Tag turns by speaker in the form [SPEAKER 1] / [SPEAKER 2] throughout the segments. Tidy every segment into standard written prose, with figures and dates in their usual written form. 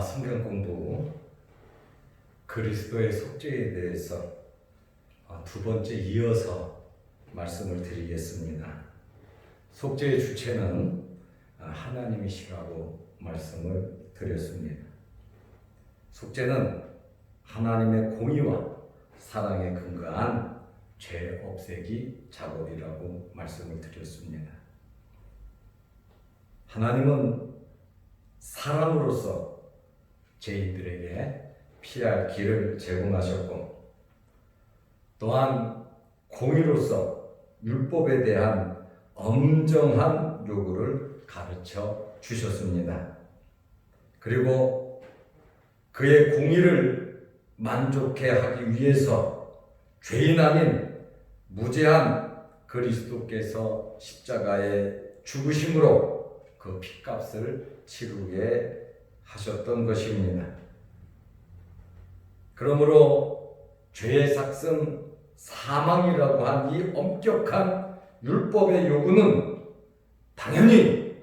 [SPEAKER 1] 성경 공부 그리스도의 속죄에 대해서 두 번째 이어서 말씀을 드리겠습니다. 속죄의 주체는 하나님이시라고 말씀을 드렸습니다. 속죄는 하나님의 공의와 사랑에 근거한 죄 없애기 작업이라고 말씀을 드렸습니다. 하나님은 사랑으로서 죄인들에게 피할 길을 제공하셨고, 또한 공의로서 율법에 대한 엄정한 요구를 가르쳐 주셨습니다. 그리고 그의 공의를 만족해 하기 위해서 죄인 아닌 무죄한 그리스도께서 십자가에 죽으심으로 그 핏값을 치르게 하셨던 것입니다. 그러므로 죄의 삭은 사망이라고 한 이 엄격한 율법의 요구는 당연히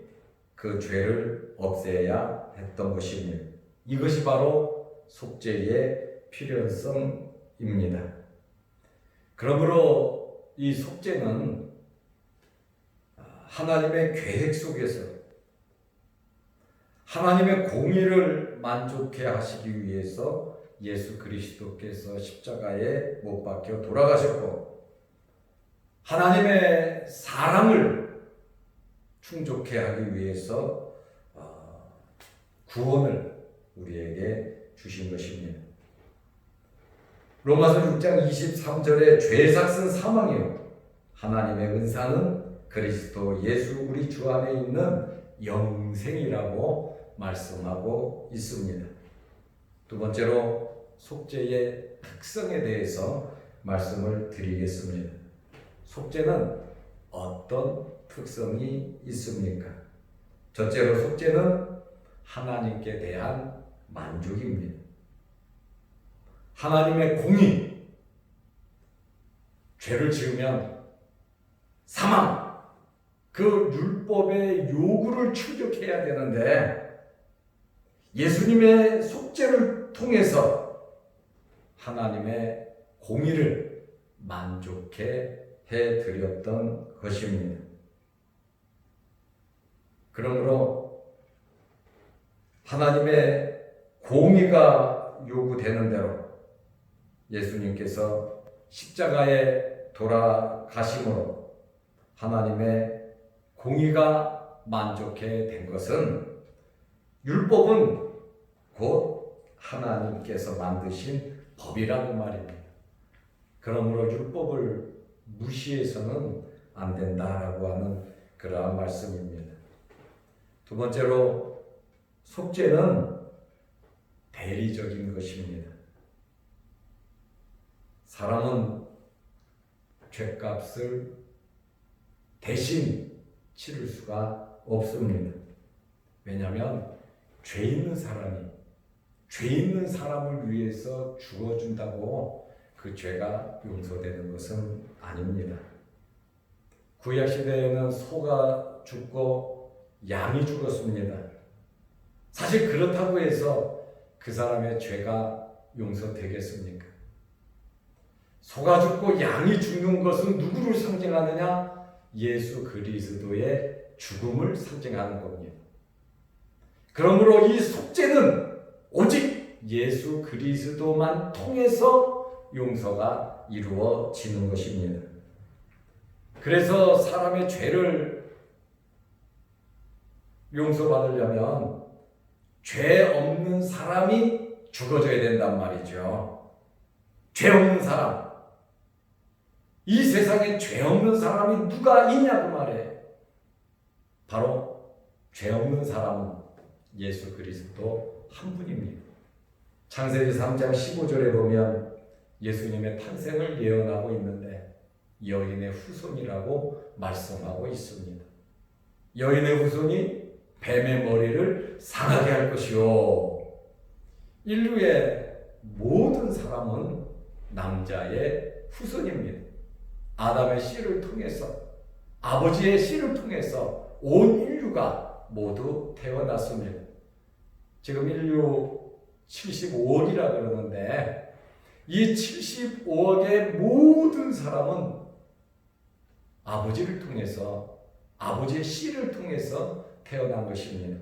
[SPEAKER 1] 그 죄를 없애야 했던 것입니다. 이것이 바로 속죄의 필연성입니다. 그러므로 이 속죄는 하나님의 계획 속에서 하나님의 공의를 만족해 하시기 위해서 예수 그리스도께서 십자가에 못 박혀 돌아가셨고, 하나님의 사랑을 충족해 하기 위해서 구원을 우리에게 주신 것입니다. 로마서 6장 23절에 죄 삭은 사망이요 하나님의 은사는 그리스도 예수 우리 주 안에 있는 영생이라고 말씀하고 있습니다. 두 번째로 속죄의 특성에 대해서 말씀을 드리겠습니다. 속죄는 어떤 특성이 있습니까? 첫째로 속죄는 하나님께 대한 만족입니다. 하나님의 공의, 죄를 지으면 사망, 그 율법의 요구를 충족해야 되는데 예수님의 속죄를 통해서 하나님의 공의를 만족해 해드렸던 것입니다. 그러므로 하나님의 공의가 요구되는 대로 예수님께서 십자가에 돌아가심으로 하나님의 공의가 만족해 된 것은, 율법은 곧 하나님께서 만드신 법이라는 말입니다. 그러므로 율법을 무시해서는 안 된다라고 하는 그러한 말씀입니다. 두 번째로 속죄는 대리적인 것입니다. 사람은 죄값을 대신 치를 수가 없습니다. 왜냐하면 죄 있는 사람을 위해서 죽어준다고 그 죄가 용서되는 것은 아닙니다. 구약 시대에는 소가 죽고 양이 죽었습니다. 사실 그렇다고 해서 그 사람의 죄가 용서되겠습니까? 소가 죽고 양이 죽는 것은 누구를 상징하느냐? 예수 그리스도의 죽음을 상징하는 겁니다. 그러므로 이 속죄는 오직 예수 그리스도만 통해서 용서가 이루어지는 것입니다. 그래서 사람의 죄를 용서받으려면 죄 없는 사람이 죽어져야 된단 말이죠. 죄 없는 사람. 이 세상에 죄 없는 사람이 누가 있냐고 말해. 바로 죄 없는 사람은 예수 그리스도 한 분입니다. 창세기 3장 15절에 보면 예수님의 탄생을 예언하고 있는데 여인의 후손이라고 말씀하고 있습니다. 여인의 후손이 뱀의 머리를 상하게 할 것이요. 인류의 모든 사람은 남자의 후손입니다. 아담의 씨를 통해서, 아버지의 씨를 통해서 온 인류가 모두 태어났습니다. 지금 인류 75억이라 그러는데 이 75억의 모든 사람은 아버지를 통해서 아버지의 씨를 통해서 태어난 것입니다.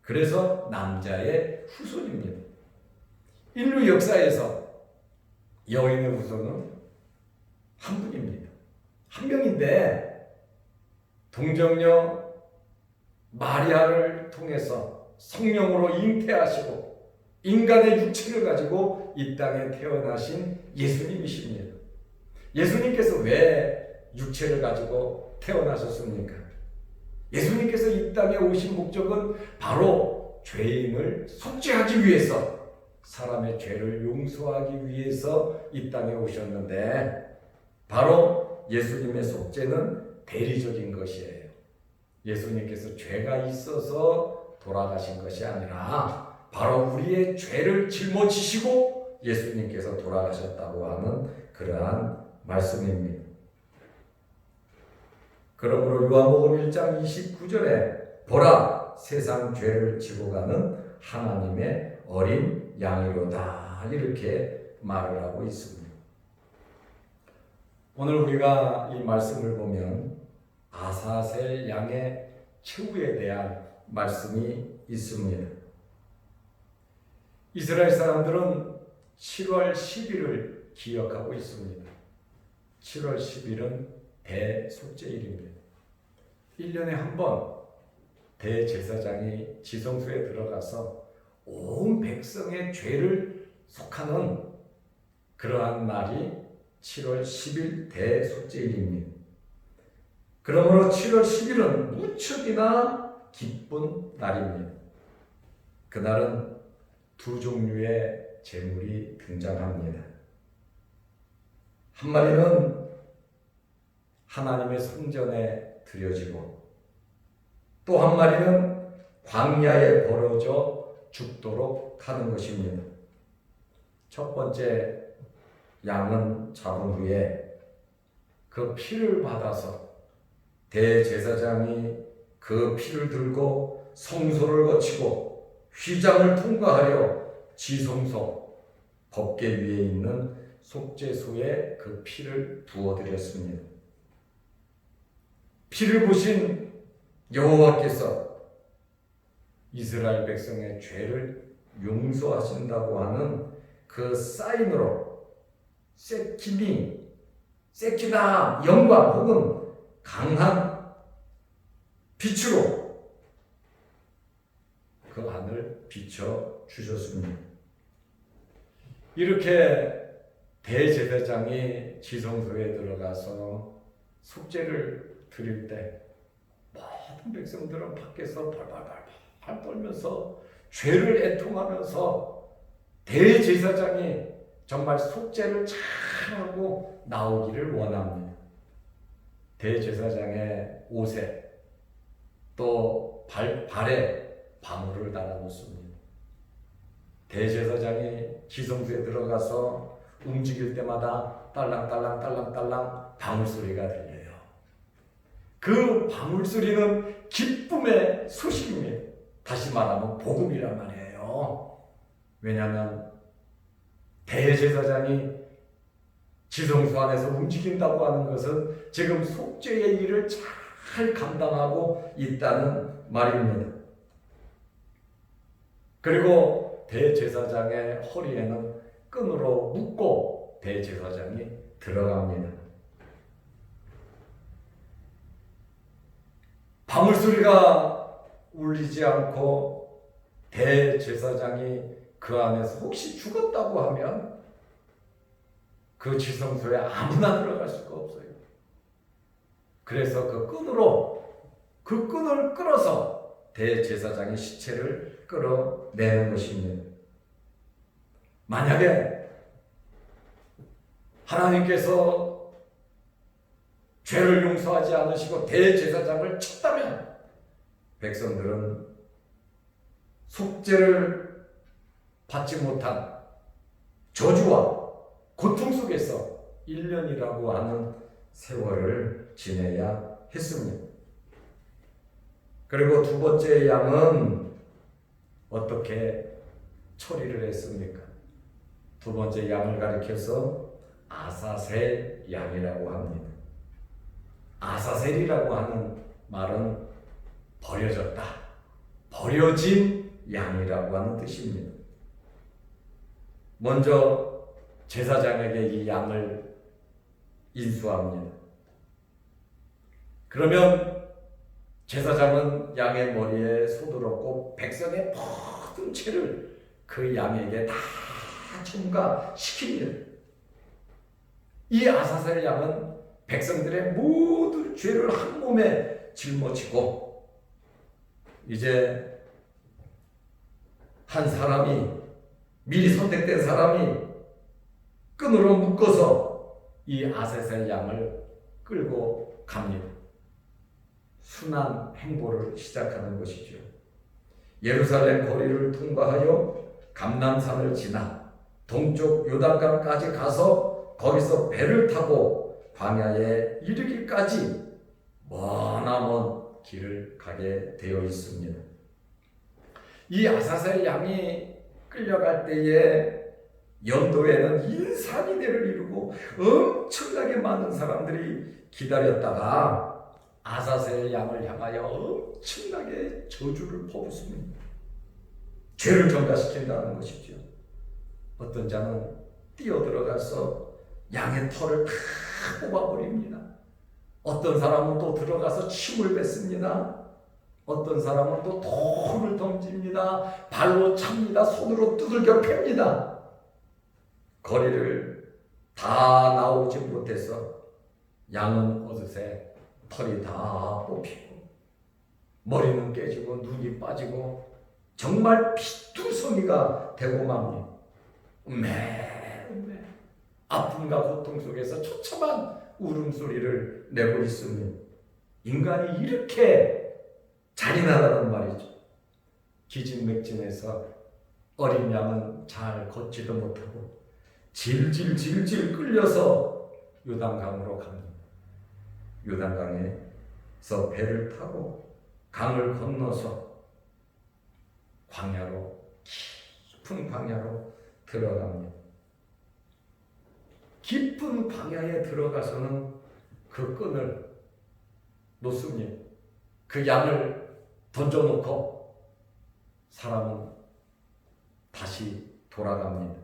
[SPEAKER 1] 그래서 남자의 후손입니다. 인류 역사에서 여인의 후손은 한 분입니다. 한 명인데 동정녀 마리아를 통해서 성령으로 잉태하시고 인간의 육체를 가지고 이 땅에 태어나신 예수님이십니다. 예수님께서 왜 육체를 가지고 태어나셨습니까? 예수님께서 이 땅에 오신 목적은 바로 죄인을 속죄하기 위해서, 사람의 죄를 용서하기 위해서 이 땅에 오셨는데, 바로 예수님의 속죄는 대리적인 것이에요. 예수님께서 죄가 있어서 돌아가신 것이 아니라 바로 우리의 죄를 짊어지시고 예수님께서 돌아가셨다고 하는 그러한 말씀입니다. 그러므로 요한복음 1장 29절에 보라 세상 죄를 지고 가는 하나님의 어린 양이로다, 이렇게 말을 하고 있습니다. 오늘 우리가 이 말씀을 보면 아사셀 양의 최후에 대한 말씀이 있습니다. 이스라엘 사람들은 7월 10일을 기억하고 있습니다. 7월 10일은 대속죄일입니다. 1년에 한 번 대제사장이 지성소에 들어가서 온 백성의 죄를 속하는 그러한 날이 7월 10일 대속죄일입니다. 그러므로 7월 10일은 무척이나 기쁜 날입니다. 그날은 두 종류의 제물이 등장합니다. 한 마리는 하나님의 성전에 드려지고, 또 한 마리는 광야에 버려져 죽도록 하는 것입니다. 첫 번째 양은 잡은 후에 그 피를 받아서 대제사장이 그 피를 들고 성소를 거치고 휘장을 통과하여 지성소 법궤 위에 있는 속죄소에 그 피를 부어드렸습니다. 피를 보신 여호와께서 이스라엘 백성의 죄를 용서하신다고 하는 그 사인으로 세키나 영광 혹은 강한 빛으로 그 안을 비춰 주셨습니다. 이렇게 대제사장이 지성소에 들어가서 속죄를 드릴 때 모든 백성들은 밖에서 발발발 떨면서 죄를 애통하면서 대제사장이 정말 속죄를 잘하고 나오기를 원합니다. 대제사장의 옷에 또 발에 방울을 달아놓습니다. 대제사장이 지성소에 들어가서 움직일 때마다 딸랑딸랑 방울 소리가 들려요. 그 방울 소리는 기쁨의 소식입니다. 다시 말하면 복음이란 말이에요. 왜냐하면 대제사장이 지성소 안에서 움직인다고 하는 것은 지금 속죄의 일을 잘 감당하고 있다는 말입니다. 그리고 대제사장의 허리에는 끈으로 묶고 대제사장이 들어갑니다. 방울소리가 울리지 않고 대제사장이 그 안에서 혹시 죽었다고 하면 그 지성소에 아무나 들어갈 수가 없어요. 그래서 그 끈을 끌어서 대제사장의 시체를 끌어내는 것입니다. 만약에 하나님께서 죄를 용서하지 않으시고 대제사장을 쳤다면 백성들은 속죄를 받지 못한 저주와 고통 속에서 1년이라고 하는 세월을 지내야 했습니다. 그리고 두 번째 양은 어떻게 처리를 했습니까? 두 번째 양을 가리켜서 아사셀 양이라고 합니다. 아사셀이라고 하는 말은 버려졌다, 버려진 양이라고 하는 뜻입니다. 먼저 제사장에게 이 양을 인수합니다. 그러면 제사장은 양의 머리에 손을 얹고 백성의 모든 죄를 그 양에게 다 첨가시킵니다. 이 아사셀 양은 백성들의 모든 죄를 한 몸에 짊어지고 이제 한 사람이, 미리 선택된 사람이 끈으로 묶어서 이 아사셀 양을 끌고 갑니다. 순환 행보를 시작하는 것이죠. 예루살렘 거리를 통과하여 감람산을 지나 동쪽 요단강까지 가서 거기서 배를 타고 광야에 이르기까지 머나먼 길을 가게 되어 있습니다. 이 아사셀 양이 끌려갈 때에 연도에는 인산이대를 이루고 엄청나게 많은 사람들이 기다렸다가 아사셀 양을 향하여 엄청나게 저주를 퍼붓습니다. 죄를 전가시킨다는 것이죠. 어떤 자는 뛰어들어가서 양의 털을 다 뽑아버립니다. 어떤 사람은 또 들어가서 침을 뱉습니다. 어떤 사람은 또 돌을 던집니다. 발로 찹니다. 손으로 두들겨 팹니다. 거리를 다 나오지 못해서 양은 어느새 털이 다 뽑히고 머리는 깨지고 눈이 빠지고 정말 피투성이가 되고 맙니다. 아픔과 고통 속에서 처참한 울음소리를 내고 있습니다. 인간이 이렇게 잔인하다는 말이죠. 기진맥진해서 어린 양은 잘 걷지도 못하고 질질 끌려서 요단강으로 갑니다. 요단강에서 배를 타고 강을 건너서 광야로, 깊은 광야로 들어갑니다. 깊은 광야에 들어가서는 그 끈을 놓습니다. 그 양을 던져놓고 사람은 다시 돌아갑니다.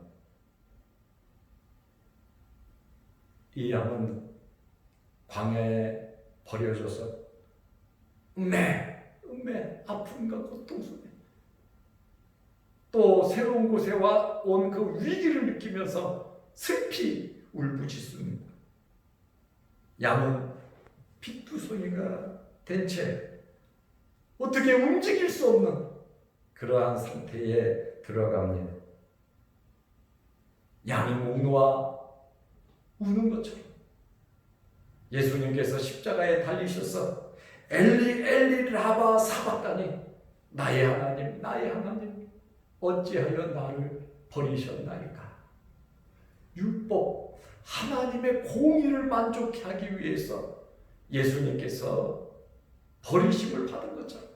[SPEAKER 1] 이 양은 광야에 버려져서 아픔과 고통 속에 또 새로운 곳에 온 그 위기를 느끼면서 슬피 울부짖습니다. 양은 피투성이가 된 채 어떻게 움직일 수 없는 그러한 상태에 들어갑니다. 양이 목 놓아 우는 것처럼 예수님께서 십자가에 달리셔서 엘리 엘리 라바 사박다니, 나의 하나님 나의 하나님 어찌하여 나를 버리셨나이까. 율법 하나님의 공의를 만족케 하기 위해서 예수님께서 버리심을 받은 것처럼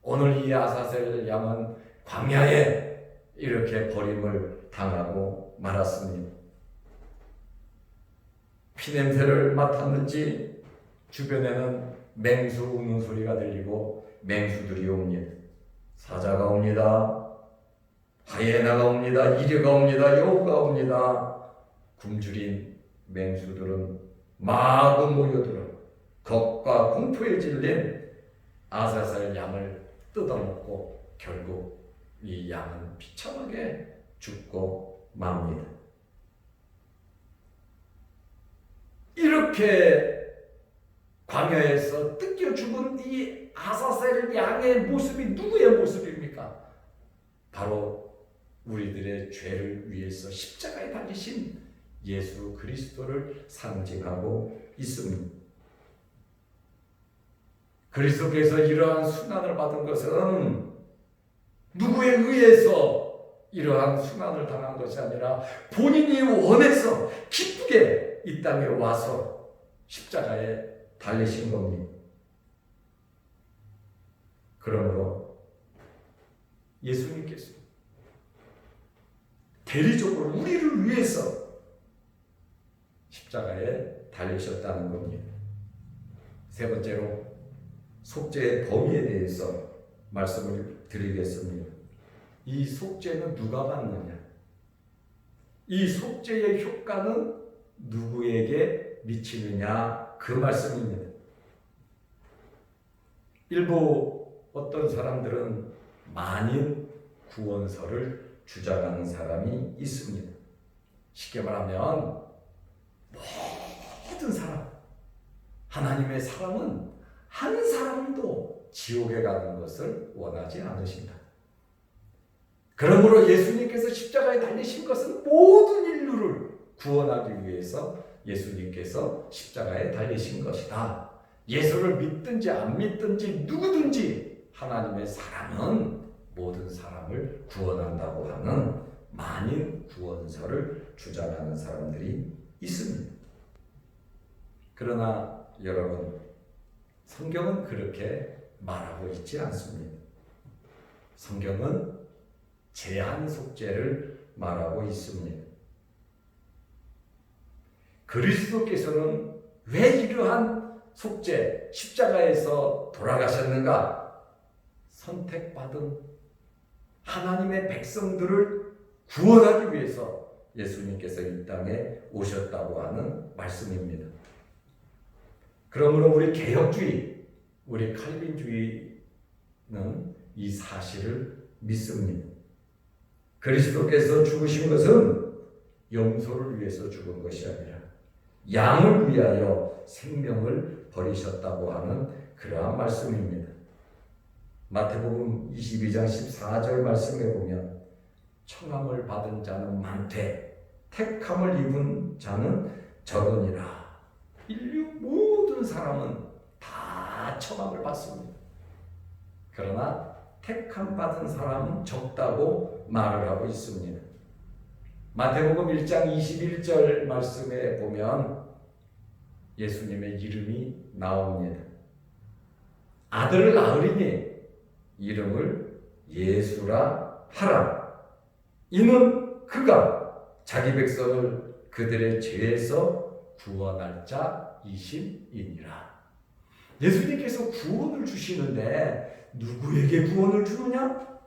[SPEAKER 1] 오늘 이 아사셀 양은 광야에 이렇게 버림을 당하고 말았습니다. 피냄새를 맡았는지 주변에는 맹수 우는 소리가 들리고 맹수들이 옵니다. 사자가 옵니다. 하이에나가 옵니다. 이리가 옵니다. 여우가 옵니다. 굶주린 맹수들은 마구 모여들어 겁과 공포에 질린 아사셀 양을 뜯어먹고 결국 이 양은 비참하게 죽고 맙니다. 이렇게 광야에서 뜯겨 죽은 이 아사셀 양의 모습이 누구의 모습입니까? 바로 우리들의 죄를 위해서 십자가에 달리신 예수 그리스도를 상징하고 있습니다. 그리스도께서 이러한 순환을 받은 것은 누구에 의해서 이러한 순환을 당한 것이 아니라 본인이 원해서 기쁘게 이 땅에 와서 십자가에 달리신 겁니다. 그러므로 예수님께서 대리적으로 우리를 위해서 십자가에 달리셨다는 겁니다. 세 번째로 속죄의 범위에 대해서 말씀을 드리겠습니다. 이 속죄는 누가 받느냐? 이 속죄의 효과는 누구에게 미치느냐? 그 말씀입니다. 일부 어떤 사람들은 만인 구원설을 주장하는 사람이 있습니다. 쉽게 말하면 모든 사람, 하나님의 사람은 한 사람도 지옥에 가는 것을 원하지 않으신다. 그러므로 예수님께서 십자가에 달리신 것은 모든 인류를 구원하기 위해서 예수님께서 십자가에 달리신 것이다. 예수를 믿든지 안 믿든지 누구든지 하나님의 사람은 모든 사람을 구원한다고 하는 만인 구원설을 주장하는 사람들이 있습니다. 그러나 여러분, 성경은 그렇게 말하고 있지 않습니다. 성경은 제한 속죄를 말하고 있습니다. 그리스도께서는 왜 이러한 속죄, 십자가에서 돌아가셨는가? 선택받은 하나님의 백성들을 구원하기 위해서 예수님께서 이 땅에 오셨다고 하는 말씀입니다. 그러므로 우리 개혁주의, 우리 칼빈주의는 이 사실을 믿습니다. 그리스도께서 죽으신 것은 염소를 위해서 죽은 것이 아니라 양을 위하여 생명을 버리셨다고 하는 그러한 말씀입니다. 마태복음 22장 14절 말씀에 보면 청함을 받은 자는 많되 택함을 입은 자는 적으니라. 인류 모든 사람은 다 청함을 받습니다. 그러나 택함 받은 사람은 적다고 말을 하고 있습니다. 마태복음 1장 21절 말씀에 보면 예수님의 이름이 나옵니다. 아들을 낳으리니 이름을 예수라 하라. 이는 그가 자기 백성을 그들의 죄에서 구원할 자이심이니라. 예수님께서 구원을 주시는데 누구에게 구원을 주느냐?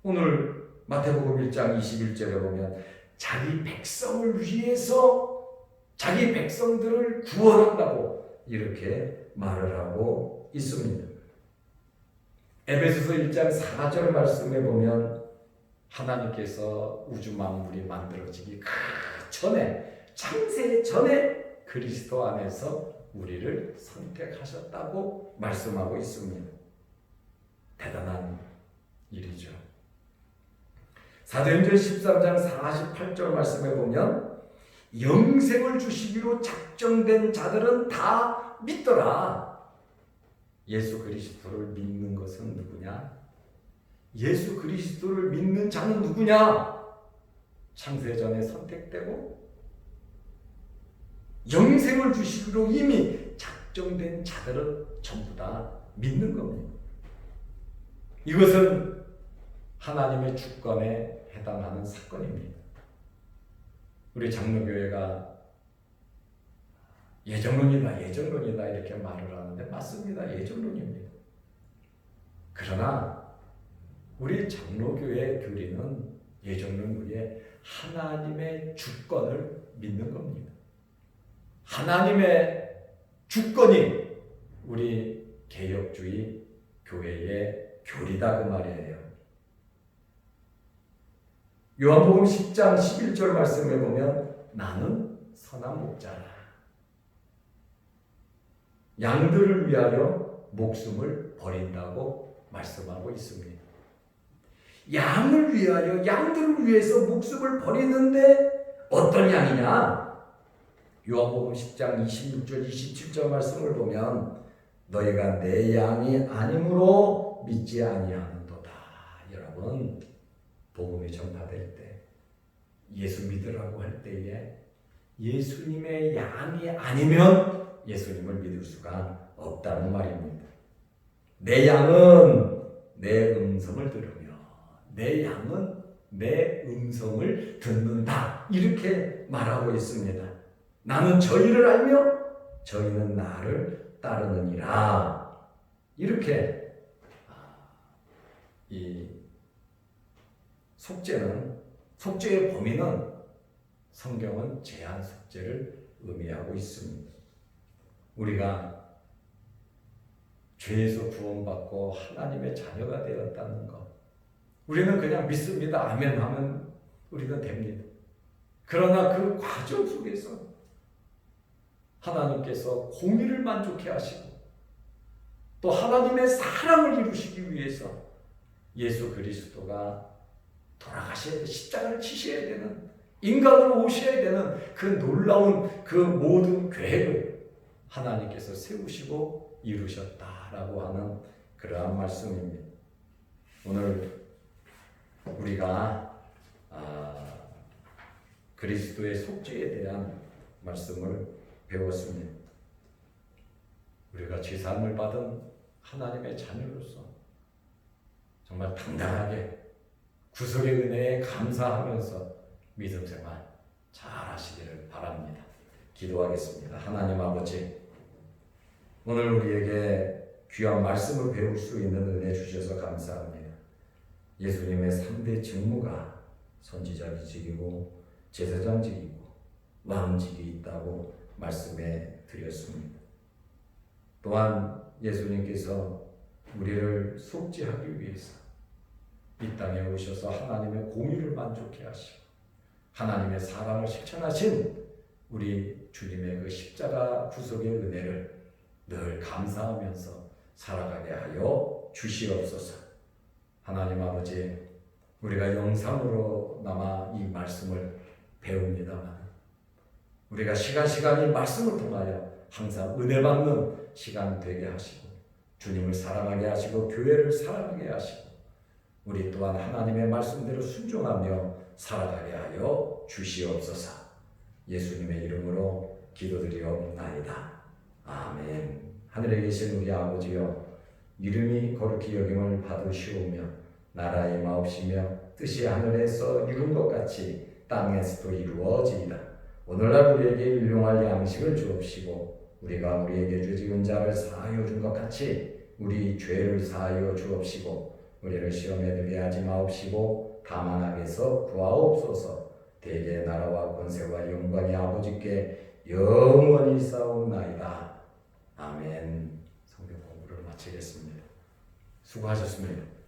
[SPEAKER 1] 오늘 마태복음 1장 21절에 보면 자기 백성을 위해서 자기 백성들을 구원한다고 이렇게 말을 하고 있습니다. 에베소서 1장 4절 말씀에 보면 하나님께서 우주 만물이 만들어지기 그 전에, 창세 전에 그리스도 안에서 우리를 선택하셨다고 말씀하고 있습니다. 대단한 일이죠. 사도행전 13장 48절 말씀에 보면 영생을 주시기로 작정된 자들은 다 믿더라. 예수 그리스도를 믿는 것은 누구냐? 예수 그리스도를 믿는 자는 누구냐? 창세전에 선택되고 영생을 주시기로 이미 작정된 자들은 전부 다 믿는 겁니다. 이것은 하나님의 주권에 해당하는 사건입니다. 우리 장로교회가 예정론이다 이렇게 말을 하는데 맞습니다. 예정론입니다. 그러나 우리 장로교회 교리는 예정론 위에 하나님의 주권을 믿는 겁니다. 하나님의 주권이 우리 개혁주의 교회의 교리다 그 말이에요. 요한복음 10장 11절 말씀에 보면 나는 선한 목자라. 양들을 위하여 목숨을 버린다고 말씀하고 있습니다. 양을 위하여, 양들을 위해서 목숨을 버리는데 어떤 양이냐? 요한복음 10장 26절 27절 말씀을 보면 너희가 내 양이 아니므로 믿지 아니하는도다. 여러분, 복음이 전파될 때 예수 믿으라고 할 때에 예수님의 양이 아니면 예수님을 믿을 수가 없다는 말입니다. 내 양은 내 음성을 들으며 내 양은 내 음성을 듣는다. 이렇게 말하고 있습니다. 나는 저희를 알며 저희는 나를 따르느니라. 이렇게 이 속죄의 범위는 성경은 제한 속죄를 의미하고 있습니다. 우리가 죄에서 구원받고 하나님의 자녀가 되었다는 것, 우리는 그냥 믿습니다. 아멘 하면 우리는 됩니다. 그러나 그 과정 속에서 하나님께서 공의를 만족해 하시고 또 하나님의 사랑을 이루시기 위해서 예수 그리스도가 돌아가셔야 돼, 십자가를 치셔야 되는, 인간으로 오셔야 되는 그 놀라운 그 모든 계획을 하나님께서 세우시고 이루셨다라고 하는 그러한 말씀입니다. 오늘 우리가 그리스도의 속죄에 대한 말씀을 배웠습니다. 우리가 죄사함을 받은 하나님의 자녀로서 정말 당당하게 구속의 은혜에 감사하면서 믿음 생활 잘 하시기를 바랍니다. 기도하겠습니다. 하나님 아버지, 오늘 우리에게 귀한 말씀을 배울 수 있는 은혜 주셔서 감사합니다. 예수님의 3대 직무가 선지자직이고 제사장직이고 왕직이 있다고 말씀해 드렸습니다. 또한 예수님께서 우리를 속죄하기 위해서 이 땅에 오셔서 하나님의 공의를 만족해 하시고 하나님의 사랑을 실천하신 우리 주님의 그 십자가 구속의 은혜를 늘 감사하면서 살아가게 하여 주시옵소서. 하나님 아버지, 우리가 영상으로 남아 이 말씀을 배웁니다만 우리가 시간이 말씀을 통하여 항상 은혜 받는 시간 되게 하시고 주님을 사랑하게 하시고 교회를 사랑하게 하시고 우리 또한 하나님의 말씀대로 순종하며 살아가게 하여 주시옵소서. 예수님의 이름으로 기도드리옵나이다. 아멘. 하늘에 계신 우리 아버지여, 이름이 거룩히 여김을 받으시오며 나라의 마옵시며 뜻이 하늘에서 이룬 것 같이 땅에서도 이루어지이다. 오늘날 우리에게 일용할 양식을 주옵시고 우리가 우리에게 죄 지은 자를 사하여 준 것 같이 우리 죄를 사하여 주옵시고 우리를 시험에 들게 하지 마옵시고 다만 악에서 구하옵소서. 대개 나라와 권세와 영광이 아버지께 영원히 싸움나이다. 아멘. 성경 공부를 마치겠습니다. 수고하셨습니다.